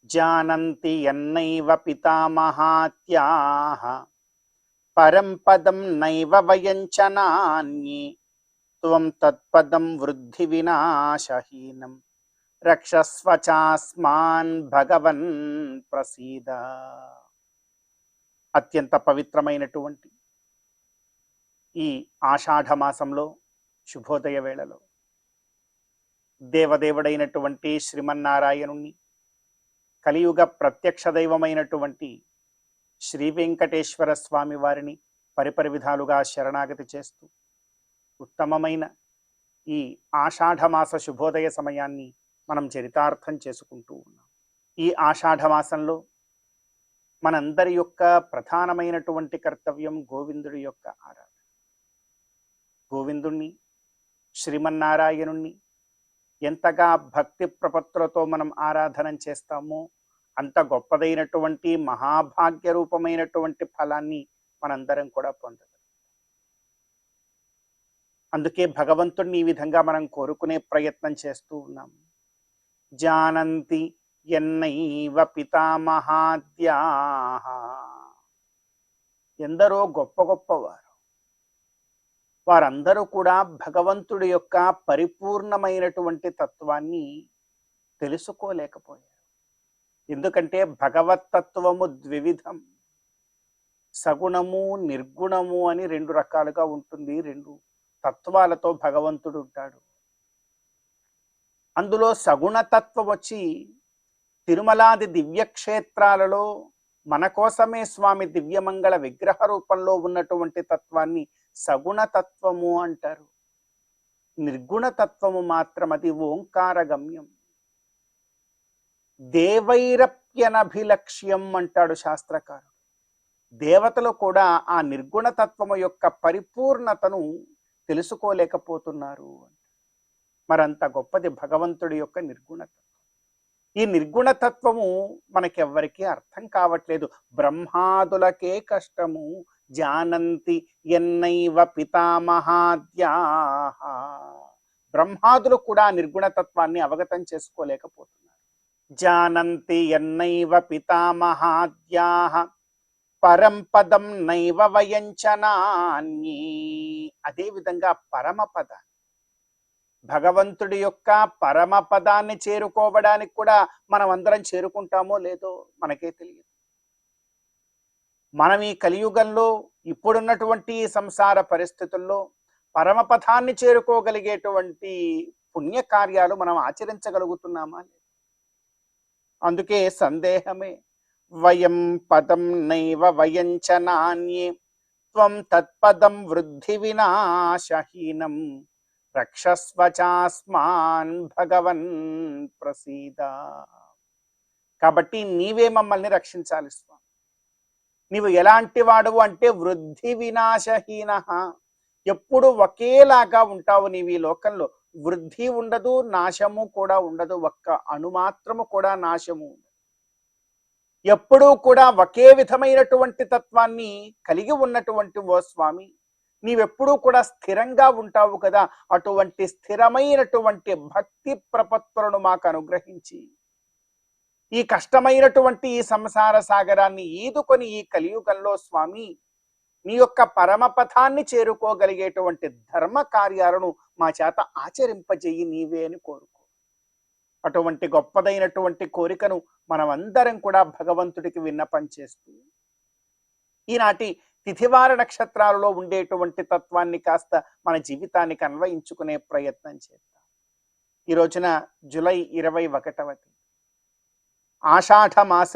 जानन्ति यन्नैव पितामहात्याः परं पदं नैव वयञ्चनान्ये त्वं तत्पदं वृद्धिविनाशहीनं रक्षस्व चास्मान् భగవన్ ప్రసీద. అత్యంత పవిత్రమైనటువంటి ఈ ఆషాఢమాసంలో శుభోదయ వేళలో దేవదేవుడైనటువంటి శ్రీమన్నారాయణుణ్ణి, కలియుగ ప్రత్యక్ష దైవమైనటువంటి శ్రీ వెంకటేశ్వర స్వామి వారిని పరిపరి విధాలుగా శరణాగతి చేస్తూ ఉత్తమమైన ఈ ఆషాఢమాస శుభోదయ సమయాన్ని మనం చరితార్థం చేసుకుంటూ ఉన్నాం. ఈ ఆషాఢమాసంలో మనందరి యొక్క ప్రధానమైనటువంటి కర్తవ్యం గోవిందుడి యొక్క ఆరాధన. గోవిందుణ్ణి, శ్రీమన్నారాయణుణ్ణి ఎంతగా భక్తి ప్రపత్తులతో మనం ఆరాధన చేస్తామో అంత గొప్పదైనటువంటి మహాభాగ్య రూపమైనటువంటి ఫలాన్ని మనందరం కూడా పొందగలం. అందుకే భగవంతుణ్ణి ఈ విధంగా మనం కోరుకునే ప్రయత్నం చేస్తూ ఉన్నాం. జానంతి ఎన్నైవ పితామహాద్యాః. ఎందరో గొప్ప గొప్పవారు, వారందరూ కూడా భగవంతుడి యొక్క పరిపూర్ణమైనటువంటి తత్వాన్ని తెలుసుకోలేకపోయారు. ఎందుకంటే భగవత్తత్వము ద్వివిధం, సగుణము నిర్గుణము అని రెండు రకాలుగా ఉంటుంది. రెండు తత్వాలతో భగవంతుడు ఉంటాడు. అందులో సగుణతత్వం వచ్చి తిరుమలాది దివ్యక్షేత్రాలలో మన కోసమే స్వామి దివ్యమంగళ విగ్రహ రూపంలో ఉన్నటువంటి తత్వాన్ని సగుణతత్వము అంటారు. నిర్గుణతత్వము మాత్రం అది ఓంకారగమ్యం, దేవైరప్యనభిలక్ష్యం అంటాడు శాస్త్రకారుడు. దేవతలు కూడా ఆ నిర్గుణతత్వము యొక్క పరిపూర్ణతను తెలుసుకోలేకపోతున్నారు. మరంత గొప్పది భగవంతుడి యొక్క నిర్గుణతత్వం. ఈ నిర్గుణతత్వము మనకెవ్వరికీ అర్థం కావట్లేదు. బ్రహ్మాదులకే కష్టము. జానంతి ఎన్నైవ పితామహాద్యాః. బ్రహ్మాదులు కూడా నిర్గుణతత్వాన్ని అవగతం చేసుకోలేకపోతున్నారు. జానంతి ఎన్నైవ పితామహాద్యాః పరం పదం నైవ వయంచనాన్యే. అదేవిధంగా పరమపదాన్ని, భగవంతుడి యొక్క పరమపదాన్ని చేరుకోవడానికి కూడా మనం అందరం చేరుకుంటామో లేదో మనకే తెలియదు. మనం ఈ కలియుగంలో ఇప్పుడున్నటువంటి సంసార పరిస్థితుల్లో పరమపదాన్ని చేరుకోగలిగేటువంటి పుణ్యకార్యాలు మనం ఆచరించగలుగుతున్నామా? అందుకే సందేహమే. వయం పదం నైవ వయంచనాన్యే త్వం తత్పదం వృద్ధి వినాశహీనం రక్షస్వ చాస్మాన్ భగవన్ ప్రసీద. కాబట్టి నీవే మమ్మల్ని రక్షించాలి స్వామి. నీవు ఎలాంటి వాడువు అంటే వృద్ధి వినాశహీన. ఎప్పుడు ఒకేలాగా ఉంటావు నీవు ఈ లోకంలో. వృద్ధి ఉండదు, నాశము కూడా ఉండదు. ఒక్క అణుమాత్రము కూడా నాశము ఉండదు. ఎప్పుడూ కూడా ఒకే విధమైనటువంటి తత్వాన్ని కలిగి ఉన్నటువంటి ఓ స్వామి, నీవెప్పుడూ కూడా స్థిరంగా ఉంటావు కదా. అటువంటి స్థిరమైనటువంటి భక్తి ప్రపత్తులను మాకు అనుగ్రహించి ఈ కష్టమైనటువంటి ఈ సంసార సాగరాన్ని ఈదుకొని ఈ కలియుగంలో స్వామి నీ యొక్క పరమపథాన్ని చేరుకోగలిగేటువంటి ధర్మ కార్యాలను మా చేత ఆచరింపజేయి నీవే అని కోరుకో. అటువంటి గొప్పదైనటువంటి కోరికను మనమందరం కూడా భగవంతుడికి విన్నపం చేస్తూ ఈనాటి తిథివార నక్షత్రాలలో ఉండేటువంటి తత్వాన్ని కాస్త మన జీవితానికి అన్వయించుకునే ప్రయత్నం చేద్దాం. ఈ రోజున జూలై 21వ తేదీ ఆషాఢమాస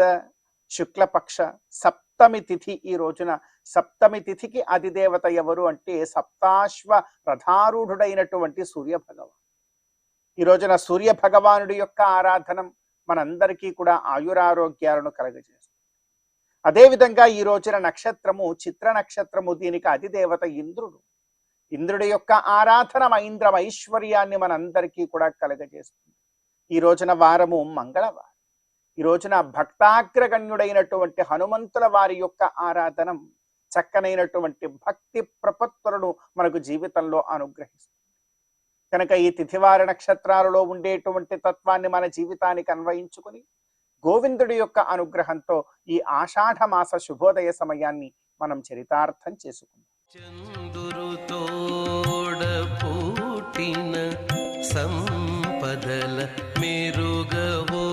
శుక్లపక్ష సప్తమి తిథి. ఈ రోజున సప్తమి తిథికి అధిదేవత ఎవరు అంటే సప్తాశ్వ రథారూఢుడైనటువంటి సూర్య భగవాన్. ఈ రోజున సూర్య భగవానుడి యొక్క ఆరాధనం మనందరికీ కూడా ఆయురారోగ్యాలను కలగజేస్తుంది. అదేవిధంగా ఈ రోజున నక్షత్రము చిత్ర నక్షత్రము, దీనికి అధిదేవత ఇంద్రుడు. ఇంద్రుడి యొక్క ఆరాధన ఐశ్వర్యాన్ని మనందరికీ కూడా కలగజేస్తుంది. ఈ రోజున వారము మంగళవారం. ఈ రోజున భక్తాగ్రగణ్యుడైనటువంటి హనుమంతుల వారి యొక్క ఆరాధనం చక్కనైనటువంటి భక్తి ప్రపత్తులను మనకు జీవితంలో అనుగ్రహిస్తుంది. కనుక ఈ తిథివార నక్షత్రాలలో ఉండేటువంటి తత్వాన్ని మన జీవితానికి అన్వయించుకుని గోవిందుడి యొక్క అనుగ్రహంతో ఈ ఆషాఢ మాస శుభోదయ సమయాన్ని మనం చరితార్థం చేసుకుందాం. చందురుతోడ పూటిన సంపదల మెరుగవో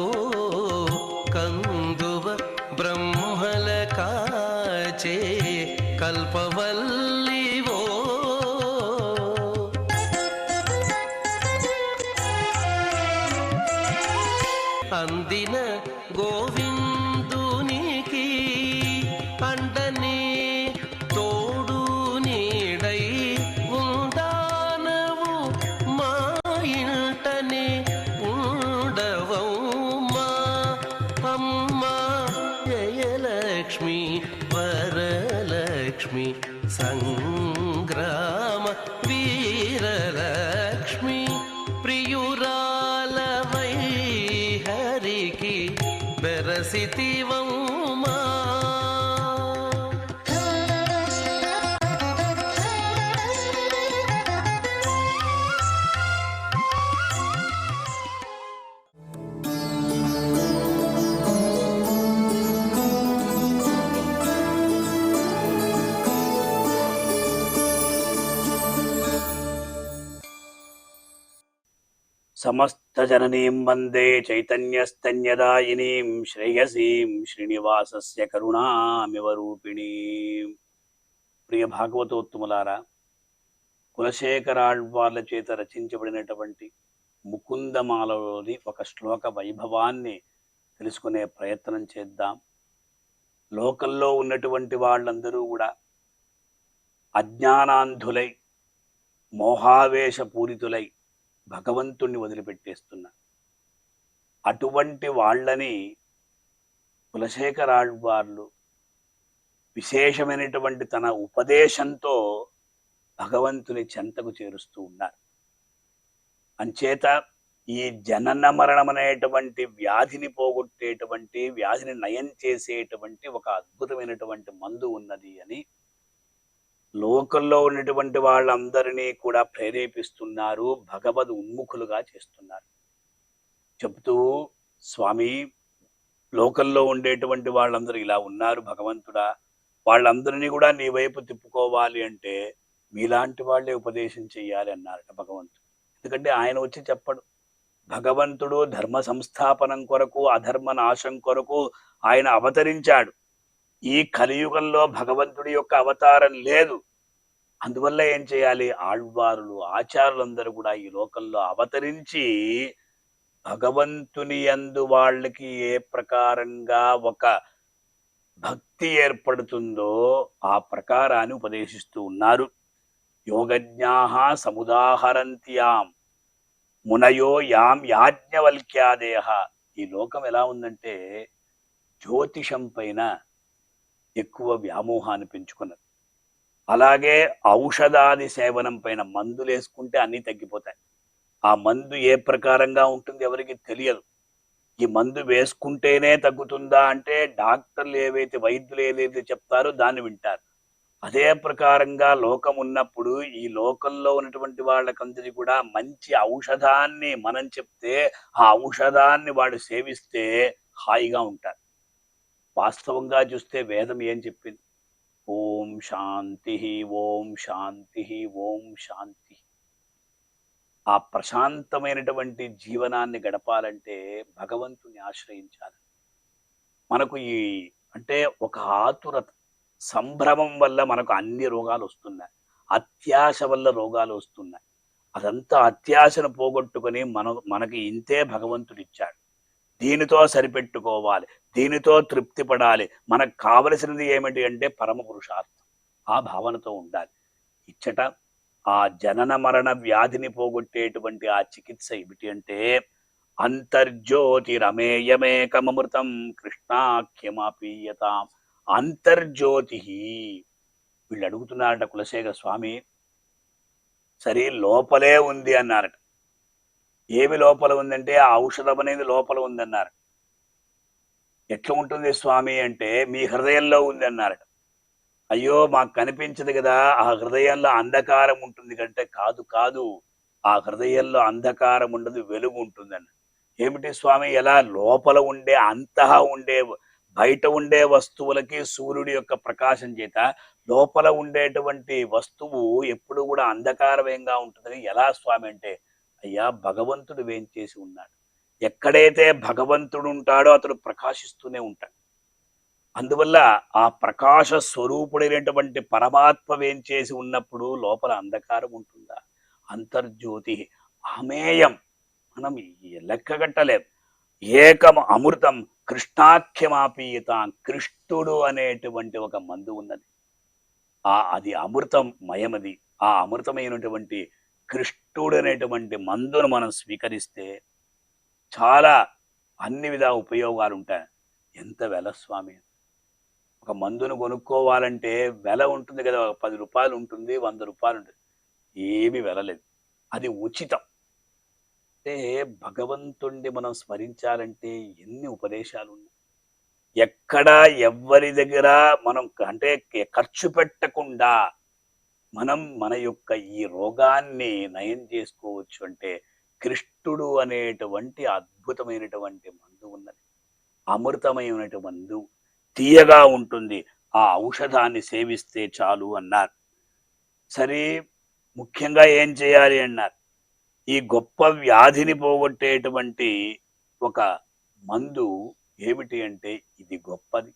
కందువ బ్రహ్మల కాచే కల్పవల్లివో అందిన గోవిందునికి అండనే తోడు నీడై ఉండానవు మా ఇంటనే ఉండవమ్మా అమ్మా జయలక్ష్మి వరలక్ష్మి సంగ్రామ వీరలక్ష్మి ప్రియురాలవై హరికి బెరసితివమ్మా. సమస్త జననీం వందే చైతన్యస్తన్యదాయినీం శ్రేయసీం శ్రీనివాసస్య కరుణామివ రూపిణీం. ప్రియ భాగవతోత్తములారా, కులశేఖరాళ్వార్ల చేత రచించబడినటువంటి ముకుందమాలలోని ఒక శ్లోక వైభవాన్ని తెలుసుకునే ప్రయత్నం చేద్దాం. లోకంలో ఉన్నటువంటి వాళ్ళందరూ కూడా అజ్ఞానాంధులై మోహావేశపూరితులై భగవంతుణ్ణి వదిలిపెట్టేస్తున్నారు. అటువంటి వాళ్ళని కులశేఖరాళ్వార్లు విశేషమైనటువంటి తన ఉపదేశంతో భగవంతుని చెంతకు చేరుస్తూ ఉన్నారు. అంచేత ఈ జనన మరణం అనేటువంటి వ్యాధిని పోగొట్టేటువంటి, వ్యాధిని నయం చేసేటువంటి ఒక అద్భుతమైనటువంటి మందు ఉన్నది అని లోకంలో ఉన్నటువంటి వాళ్ళందరినీ కూడా ప్రేరేపిస్తున్నారు, భగవద్ ఉన్ముఖులుగా చేస్తున్నారు. చెబుతూ, స్వామి, లోకంలో ఉండేటువంటి వాళ్ళందరూ ఇలా ఉన్నారు భగవంతుడా, వాళ్ళందరినీ కూడా నీ వైపు తిప్పుకోవాలి అంటే మీలాంటి వాళ్ళే ఉపదేశం చెయ్యాలి అన్నారట భగవంతుడు. ఎందుకంటే ఆయన వచ్చి చెప్పడు. భగవంతుడు ధర్మ సంస్థాపనం కొరకు, అధర్మ నాశం కొరకు ఆయన అవతరించాడు. ఈ కలియుగంలో భగవంతుడి యొక్క అవతారం లేదు. అందువల్ల ఏం చేయాలి? ఆళ్వారులు, ఆచార్యులందరూ కూడా ఈ లోకంలో అవతరించి భగవంతుని యందు వాళ్ళకి ఏ ప్రకారంగా ఒక భక్తి ఏర్పడుతుందో ఆ ప్రకారాన్ని ఉపదేశిస్తూ ఉన్నారు. యోగజ్ఞాః సముదాహరంత్యాం మునయో యాం యాజ్ఞవల్క్యాదేహ. ఈ లోకం ఎలా ఉందంటే జ్యోతిషం పైన ఎక్కువ వ్యామోహాన్ని పెంచుకున్నది. అలాగే ఔషధాది సేవనం పైన, మందులు వేసుకుంటే అన్నీ తగ్గిపోతాయి. ఆ మందు ఏ ప్రకారంగా ఉంటుంది ఎవరికి తెలియదు. ఈ మందు వేసుకుంటేనే తగ్గుతుందా అంటే డాక్టర్లు ఏవైతే, వైద్యులు ఏదైతే చెప్తారో దాన్ని వింటారు. అదే ప్రకారంగా లోకం ఉన్నప్పుడు ఈ లోకంలో ఉన్నటువంటి వాళ్ళకందరి కూడా మంచి ఔషధాన్ని మనం చెప్తే ఆ ఔషధాన్ని వాడు సేవిస్తే హాయిగా ఉంటారు. వాస్తవంగా చూస్తే వేదం ఏం చెప్పింది? ఓం శాంతి, ఓం శాంతి, ఓం శాంతి. ఆ ప్రశాంతమైనటువంటి జీవనాన్ని గడపాలంటే భగవంతుని ఆశ్రయించాలి. మనకు ఈ అంటే ఒక ఆతురత, సంభ్రమం వల్ల మనకు అన్ని రోగాలు వస్తున్నాయి. అత్యాశ వల్ల రోగాలు వస్తున్నాయి. అదంతా అత్యాశను పోగొట్టుకొని మనకి ఇంతే భగవంతుడు ఇచ్చాడు, దీనితో సరిపెట్టుకోవాలి, దీనితో తృప్తి పడాలి. మనకు కావలసినది ఏమిటి అంటే పరమ పురుషార్థం. ఆ భావనతో ఉండాలి. ఇచ్చట ఆ జనన మరణ వ్యాధిని పోగొట్టేటువంటి ఆ చికిత్స ఏమిటి అంటే అంతర్జ్యోతిరమేయమేకమృతం కృష్ణాఖ్యమాపీయతాం. అంతర్జ్యోతి. వీళ్ళు అడుగుతున్నారట కులశేఖర స్వామి, సరే లోపలే ఉంది అన్నారట. ఏమి లోపల ఉందంటే ఆ ఔషధం అనేది లోపల ఉందన్నారు. ఎట్లా ఉంటుంది స్వామి అంటే మీ హృదయంలో ఉంది అన్నారట. అయ్యో మాకు కనిపించదు కదా, ఆ హృదయంలో అంధకారం ఉంటుంది కంటే, కాదు కాదు, ఆ హృదయంలో అంధకారం ఉండదు, వెలుగు ఉంటుందన్న. ఏమిటి స్వామి? ఎలా? లోపల ఉండే ఉండే బయట ఉండే వస్తువులకి సూర్యుడి యొక్క ప్రకాశం చేత లోపల ఉండేటువంటి వస్తువు ఎప్పుడు కూడా అంధకారమయంగా ఉంటుందని ఎలా స్వామి అంటే, అయ్యా భగవంతుడు వేంచేసి ఉన్నాడు. ఎక్కడైతే భగవంతుడు ఉంటాడో అతడు ప్రకాశిస్తూనే ఉంటాడు. అందువల్ల ఆ ప్రకాశ స్వరూపుడైనటువంటి పరమాత్మ వేంచేసి ఉన్నప్పుడు లోపల అంధకారం ఉంటుందా? అంతర్జ్యోతి అమేయం, మనం లెక్కగట్టలేం. ఏకం అమృతం కృష్ణాఖ్యమాపీయతాం. కృష్ణుడు అనేటువంటి ఒక మందు ఉన్నది, అది అమృతం మయమది. ఆ అమృతమైనటువంటి కృష్ణుడు అనేటువంటి మందును మనం స్వీకరిస్తే చాలా అన్ని విధ ఉపయోగాలు ఉంటాయి. ఎంత వెల స్వామి! ఒక మందును కొనుక్కోవాలంటే వెల ఉంటుంది కదా, 10 రూపాయలు ఉంటుంది, 100 రూపాయలు ఉంటుంది, ఏమి వెలలేదు. అది ఉచితం. అంటే భగవంతుణ్ణి మనం స్మరించాలంటే ఎన్ని ఉపదేశాలు ఉన్నాయి. ఎక్కడ ఎవ్వరి దగ్గర మనం అంటే ఖర్చు పెట్టకుండా మనం మన యొక్క ఈ రోగాన్ని నయం చేసుకోవచ్చు. అంటే కృష్ణుడు అనేటువంటి అద్భుతమైనటువంటి మందు ఉన్నది, అమృతమైనటువంటి మందు, తీయగా ఉంటుంది. ఆ ఔషధాన్ని సేవిస్తే చాలు అన్నారు. సరే, ముఖ్యంగా ఏం చేయాలి అన్నారు? ఈ గొప్ప వ్యాధిని పోగొట్టేటువంటి ఒక మందు ఏమిటి అంటే, ఇది గొప్పది,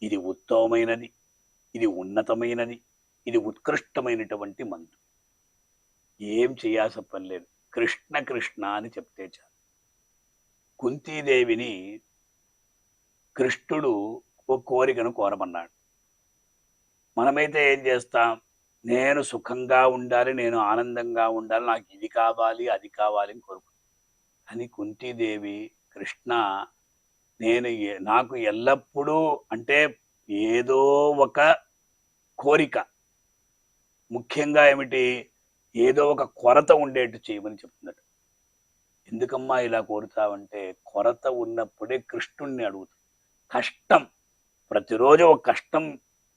ఇది ఉత్తమమైనది, ఇది ఉన్నతమైనది, ఇది ఉత్కృష్టమైనటువంటి మందు. ఏం చేయాల్సిన పని లేదు, కృష్ణ కృష్ణ అని చెప్తే చాలు. కుంతీదేవిని కృష్ణుడు ఓ కోరికను కోరమన్నాడు. మనమైతే ఏం చేస్తాం? నేను సుఖంగా ఉండాలి, నేను ఆనందంగా ఉండాలి, నాకు ఇది కావాలి అది కావాలి అని కోరుకుంటాను. కానీ కుంతీదేవి, కృష్ణ నాకు ఎల్లప్పుడూ అంటే ఏదో ఒక కోరిక, ముఖ్యంగా ఏమిటి, ఏదో ఒక కొరత ఉండేట్టు చేయమని చెప్తున్నాడు. ఎందుకమ్మా ఇలా కోరుతావంటే, కొరత ఉన్నప్పుడే కృష్ణుణ్ణి అడుగుతాం. కష్టం, ప్రతిరోజు ఒక కష్టం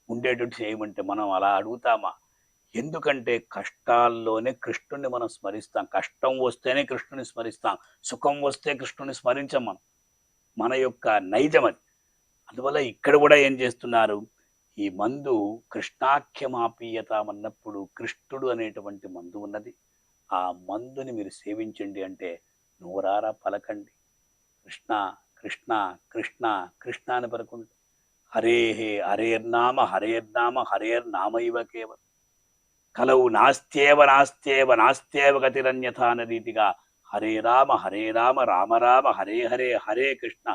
ఉండేటట్టు చేయమంటే మనం అలా అడుగుతామా? ఎందుకంటే కష్టాల్లోనే కృష్ణుణ్ణి మనం స్మరిస్తాం. కష్టం వస్తేనే కృష్ణుని స్మరిస్తాం, సుఖం వస్తే కృష్ణుని స్మరించాం. మన యొక్క నైజం అది. అందువల్ల ఇక్కడ కూడా ఏం చేస్తున్నారు? ఈ మందు కృష్ణాఖ్యమాపీయతాం అన్నప్పుడు కృష్ణుడు అనేటువంటి మందు ఉన్నది. ఆ మందుని మీరు సేవించండి అంటే నోరారా పలకండి, కృష్ణ కృష్ణ కృష్ణ కృష్ణ అని పలుకుండి. హరేర్నామ హరేర్నామ హరేర్నామైవ కేవలం కలవు నాస్త్యేవ నాస్త్యేవ నాస్త్యేవ గతిరన్యథ అనే రీతిగా హరే రామ రామ రామ హరే హరే హరే కృష్ణ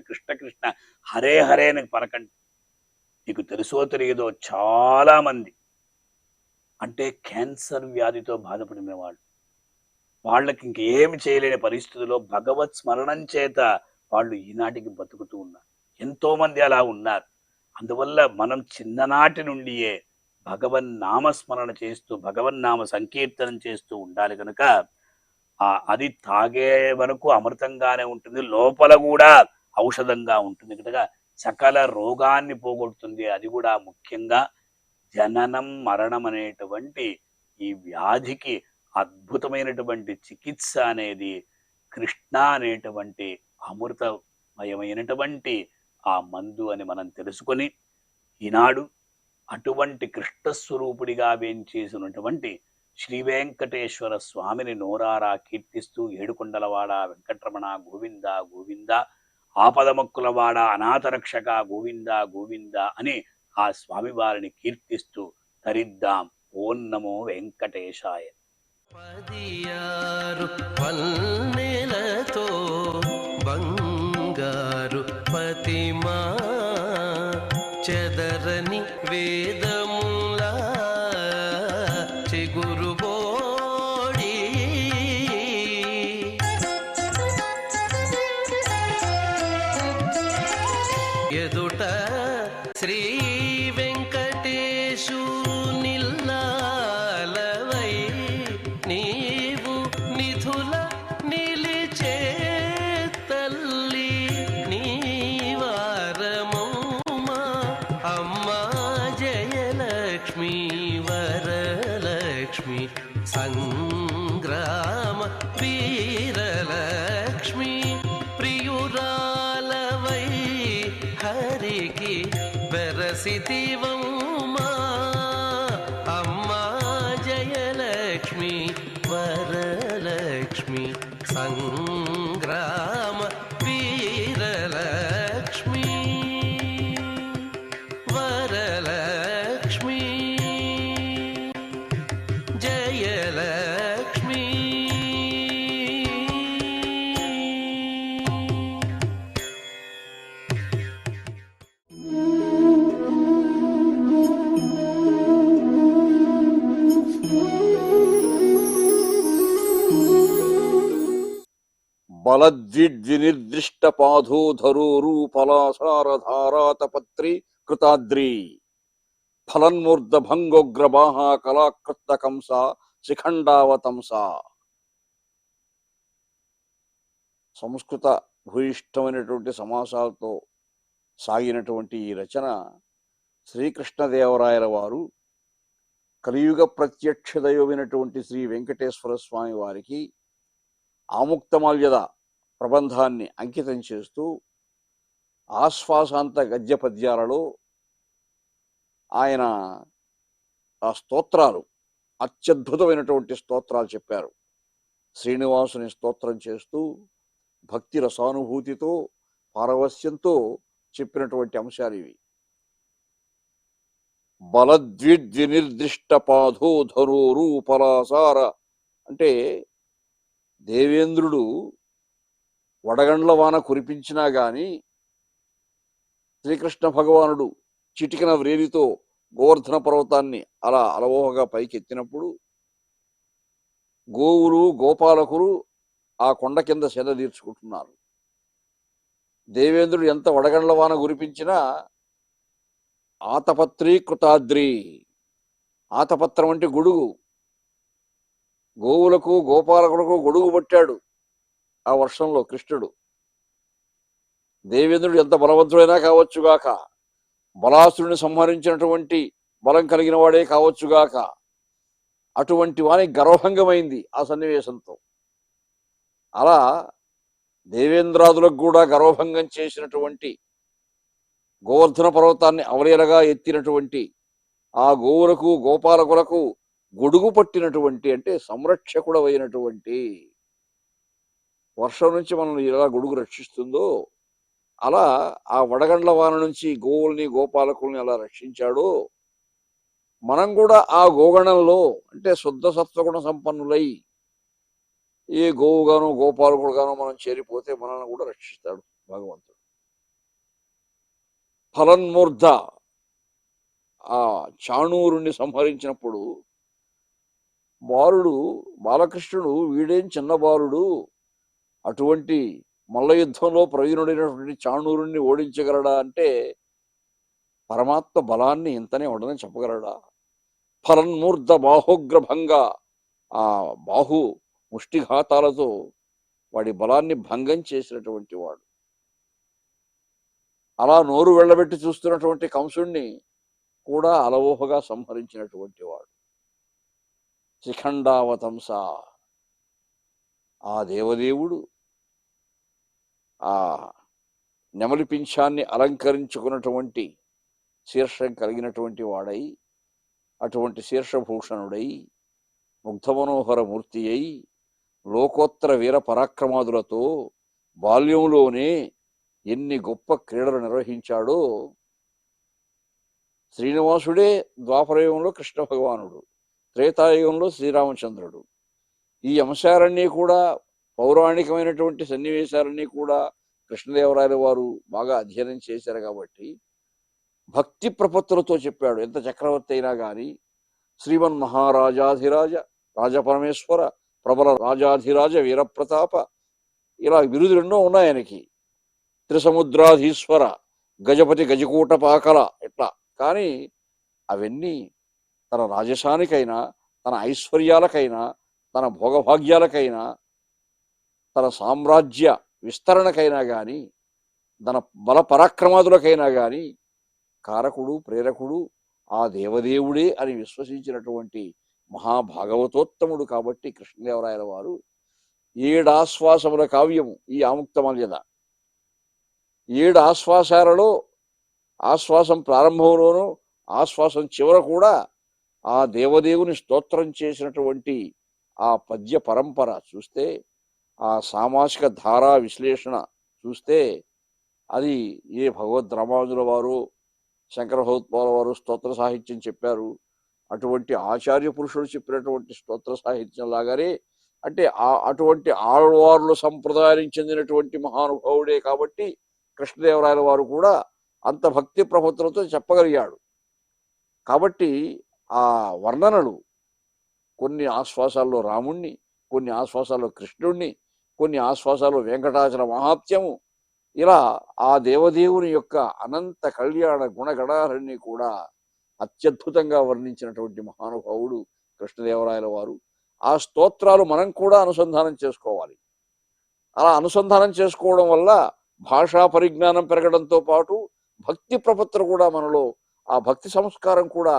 కృష్ణ కృష్ణ హరే హరే అని పలకండి. నీకు తెలుసో తెలియదో చాలా మంది అంటే క్యాన్సర్ వ్యాధితో బాధపడిన వాళ్ళకి ఇంకేమి చేయలేని పరిస్థితుల్లో భగవత్ స్మరణం చేత వాళ్ళు ఈనాటికి బతుకుతూ ఉన్నారు. ఎంతో మంది అలా ఉన్నారు. అందువల్ల మనం చిన్ననాటి నుండియే భగవన్నామస్మరణ చేస్తూ భగవన్నామ సంకీర్తనం చేస్తూ ఉండాలి. కనుక అది తాగే వరకు అమృతంగానే ఉంటుంది, లోపల కూడా ఔషధంగా ఉంటుంది కనుక సకల రోగాన్ని పోగొడుతుంది. అది కూడా ముఖ్యంగా జననం మరణం అనేటువంటి ఈ వ్యాధికి అద్భుతమైనటువంటి చికిత్స అనేది కృష్ణ అనేటువంటి అమృతమయమైనటువంటి ఆ మందు అని మనం తెలుసుకొని ఈనాడు అటువంటి కృష్ణస్వరూపుడిగా వేంచేసినటువంటి శ్రీ వెంకటేశ్వర స్వామిని నోరారా కీర్తిస్తూ ఏడుకొండలవాడ వెంకటరమణ గోవింద గోవింద, ఆపదమక్కులవాడ అనాథరక్షక గోవింద గోవింద అని ఆ స్వామి వారిని కీర్తిస్తూ తరిద్దాం. ఓం నమో వెంకటేశాయ. 16 పల్లెలతో బంగారు పతిమా చెదరని వేదములా చెగురుబోడి తల్లి నీవారమౌమా అమ్మా జయలక్ష్మి వరలక్ష్మి సంగ్రామ వీరలక్ష్మి ప్రియురాలవై హరికి వెరసితివౌమా అమ్మా జయలక్ష్మి వరలక్ష్మి సంగ్రామ వీరలక్ష్మి వరలక్ష్మి జయలక్ష్మి బలద్విర్దినిర్దిష్ట పాధోధరోరు పలాసారధారాతపత్రి కృతాద్రి ఫలన్మూర్ధ భంగోగ్రబాహ కళాకృత కంస శిఖండావతంస. సంస్కృత భూయిష్టమైనటువంటి సమాసాలతో సాగినటువంటి ఈ రచన శ్రీకృష్ణదేవరాయల వారు కలియుగ ప్రత్యక్ష దైవమైనటువంటి శ్రీ వెంకటేశ్వర స్వామి వారికి ఆముక్తమాల్యద ప్రబంధాన్ని అంకితం చేస్తూ ఆశ్వాసాంత గద్య పద్యాలలో ఆయన ఆ స్తోత్రాలు అత్యద్భుతమైనటువంటి స్తోత్రాలు చెప్పారు. శ్రీనివాసుని స్తోత్రం చేస్తూ భక్తి రసానుభూతితో పారవస్యంతో చెప్పినటువంటి అంశాలు ఇవి. బలద్విర్దినిర్దిష్ట పాధోధరోరు పలాసార అంటే దేవేంద్రుడు వడగండ్ల వాన కురిపించినా గాని శ్రీకృష్ణ భగవానుడు చిటికన వ్రేలితో గోవర్ధన పర్వతాన్ని అలా అలవోహగా పైకెత్తినప్పుడు గోవులు గోపాలకులు ఆ కొండ కింద సెద తీర్చుకుంటున్నారు. దేవేంద్రుడు ఎంత వడగండ్ల వాన కురిపించినా ఆతపత్రి కృతాద్రి, ఆతపత్రం అంటే గొడుగు, గోవులకు గోపాలకులకు గొడుగు పట్టాడు ఆ వర్షంలో కృష్ణుడు. దేవేంద్రుడు ఎంత బలవంతుడైనా కావచ్చుగాక, బలాసురుని సంహరించినటువంటి బలం కలిగిన వాడే కావచ్చుగాక, అటువంటి వానికి గర్వభంగమైంది ఆ సన్నివేశంతో. అలా దేవేంద్రాదులకు కూడా గర్వభంగం చేసినటువంటి గోవర్ధన పర్వతాన్ని అవలీలగా ఎత్తినటువంటి ఆ గోవులకు గోపాలకులకు గొడుగు పట్టినటువంటి అంటే సంరక్షకుడు అయినటువంటి, వర్షం నుంచి మనల్ని ఎలా గొడుగు రక్షిస్తుందో అలా ఆ వడగండ్ల వాన నుంచి గోవుల్ని గోపాలకుల్ని అలా రక్షించాడో మనం కూడా ఆ గోగణంలో అంటే శుద్ధ సత్వగుణ సంపన్నులై ఏ గోవుగానో గోపాలకుడుగానో మనం చేరిపోతే మనల్ని కూడా రక్షిస్తాడు భగవంతుడు. ఫలన్మూర్ధ ఆ చాణూరుణ్ణి సంహరించినప్పుడు బాలుడు బాలకృష్ణుడు వీడేం చిన్న బాలుడు, అటువంటి మల్ల యుద్ధంలో ప్రవీణుడైనటువంటి చాణూరుణ్ణి ఓడించగలడా అంటే పరమాత్మ బలాన్ని ఇంతనే ఉండదని చెప్పగలడా? ఫలన్మూర్ధ బాహోగ్రభంగ ఆ బాహు ముష్టిఘాతాలతో వాడి బలాన్ని భంగం చేసినటువంటి వాడు. అలా నోరు వెళ్ళబెట్టి చూస్తున్నటువంటి కంసుణ్ణి కూడా అలవోహగా సంహరించినటువంటి వాడు. శిఖండావతంస ఆ దేవదేవుడు ఆ నెమలి పింఛాన్ని అలంకరించుకున్నటువంటి శీర్షం కలిగినటువంటి వాడై, అటువంటి శీర్షభూషణుడై, ముగ్ధమనోహర మూర్తి అయి, లోకోత్తర వీర పరాక్రమాదులతో బాల్యంలోనే ఎన్ని గొప్ప క్రీడలు నిర్వహించాడో. శ్రీనివాసుడే ద్వాపరయుగంలో కృష్ణ భగవానుడు, త్రేతాయుగంలో శ్రీరామచంద్రుడు. ఈ అంశాలన్నీ కూడా పౌరాణికమైనటువంటి సన్నివేశాలన్నీ కూడా కృష్ణదేవరాయల వారు బాగా అధ్యయనం చేశారు కాబట్టి భక్తి ప్రపత్తులతో చెప్పాడు. ఎంత చక్రవర్తి అయినా కానీ శ్రీమన్ మహారాజాధిరాజ రాజపరమేశ్వర ప్రబల రాజాధిరాజ వీరప్రతాప ఇలా బిరుదులు ఎన్నో ఉన్నాయి ఆయనకి. త్రిసముద్రాధీశ్వర గజపతి గజకూట పాకల ఇట్లా. కానీ అవన్నీ తన రాజశానికైనా తన ఐశ్వర్యాలకైనా తన భోగభాగ్యాలకైనా తన సామ్రాజ్య విస్తరణకైనా కానీ తన బల పరాక్రమాదులకైనా కానీ కారకుడు ప్రేరకుడు ఆ దేవదేవుడే అని విశ్వసించినటువంటి మహాభాగవతోత్తముడు కాబట్టి కృష్ణదేవరాయల వారు 7 ఆశ్వాసముల కావ్యము ఈ ఆముక్తమాల్యద. 7 ఆశ్వాసాలలో ఆశ్వాసం ప్రారంభంలోనూ ఆశ్వాసం చివర కూడా ఆ దేవదేవుని స్తోత్రం చేసినటువంటి ఆ పద్య పరంపర చూస్తే, ఆ సామాజిక ధారా విశ్లేషణ చూస్తే, అది ఏ భగవద్ రామానుజుల వారు శంకర భగవత్పాదుల వారు స్తోత్ర సాహిత్యం చెప్పారు, అటువంటి ఆచార్య పురుషుడు చెప్పినటువంటి స్తోత్ర సాహిత్యం లాగానే, అంటే అటువంటి ఆళ్వార్ల సంప్రదాయానికి చెందినటువంటి మహానుభావుడే కాబట్టి కృష్ణదేవరాయల వారు కూడా అంత భక్తి ప్రపత్తులతో చెప్పగలిగాడు. కాబట్టి ఆ వర్ణనలు కొన్ని ఆశ్వాసాల్లో రాముణ్ణి, కొన్ని ఆశ్వాసాల్లో కృష్ణుణ్ణి, కొన్ని ఆశ్వాసాల్లో వెంకటాచల మహాత్మ్యము, ఇలా ఆ దేవదేవుని యొక్క అనంత కళ్యాణ గుణగణాలన్నీ కూడా అత్యద్భుతంగా వర్ణించినటువంటి మహానుభావుడు కృష్ణదేవరాయల వారు. ఆ స్తోత్రాలు మనం కూడా అనుసంధానం చేసుకోవాలి. అలా అనుసంధానం చేసుకోవడం వల్ల భాషా పరిజ్ఞానం పెరగడంతో పాటు భక్తి ప్రపత్తులు కూడా మనలో, ఆ భక్తి సంస్కారం కూడా,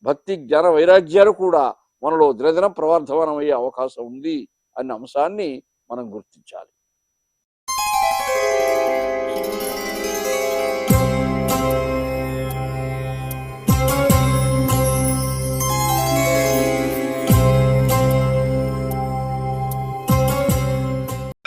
భక్తి జ్ఞాన వైరాగ్యాలు కూడా మనలో దినదినం ప్రవర్ధమానమయ్యే అవకాశం ఉంది అనే అంశాన్ని మనం గుర్తించాలి.